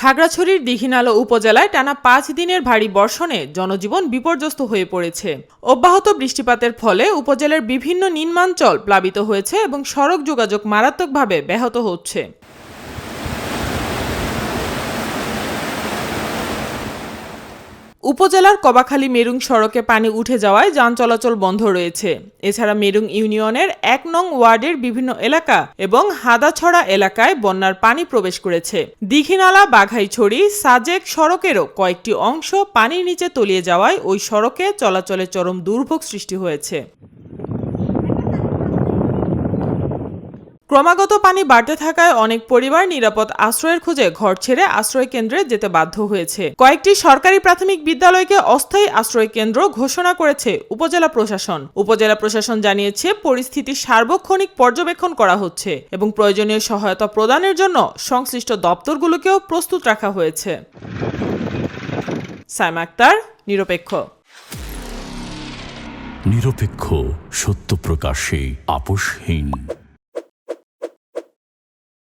খাগড়াছড়ির দীঘিনালা উপজেলায় টানা ৫ দিনের ভারী বর্ষণে জনজীবন বিপর্যস্ত হয়ে পড়েছে। অব্যাহত বৃষ্টিপাতের ফলে উপজেলার বিভিন্ন নিম্নাঞ্চল প্লাবিত হয়েছে এবং সড়ক যোগাযোগ মারাত্মকভাবে ব্যাহত হচ্ছে। উপজেলার কবাখালী মেরুং সড়কে পানি উঠে যাওয়ায় যান চলাচল বন্ধ রয়েছে। এছাড়া মেরুং ইউনিয়নের ১ নং ওয়ার্ডের বিভিন্ন এলাকা এবং হাদাছড়া এলাকায় বন্যার পানি প্রবেশ করেছে। দীঘিনালা বাঘাইছড়ি সাজেক সড়কেরও কয়েকটি অংশ পানির নিচে তলিয়ে যাওয়ায় ওই সড়কে চলাচলে চরম দুর্ভোগ সৃষ্টি হয়েছে। ক্রমাগত পানি বাড়তে থাকায় অনেক পরিবার নিরাপদ আশ্রয়ের খোঁজে ঘর ছেড়ে আশ্রয় কেন্দ্রে যেতে বাধ্য হয়েছে। কয়েকটি সরকারি প্রাথমিক বিদ্যালয়কে অস্থায়ী আশ্রয় কেন্দ্র ঘোষণা করেছে উপজেলা প্রশাসন। উপজেলা প্রশাসন জানিয়েছে পরিস্থিতি সার্বক্ষণিক পর্যবেক্ষণ করা হচ্ছে এবং প্রয়োজনীয় সহায়তা প্রদানের জন্য সংশ্লিষ্ট দপ্তরগুলোকেও প্রস্তুত রাখা হয়েছে। সাইমা আক্তার, নিরপেক্ষ। নিরপেক্ষ, সত্য প্রকাশে আপোষহীন।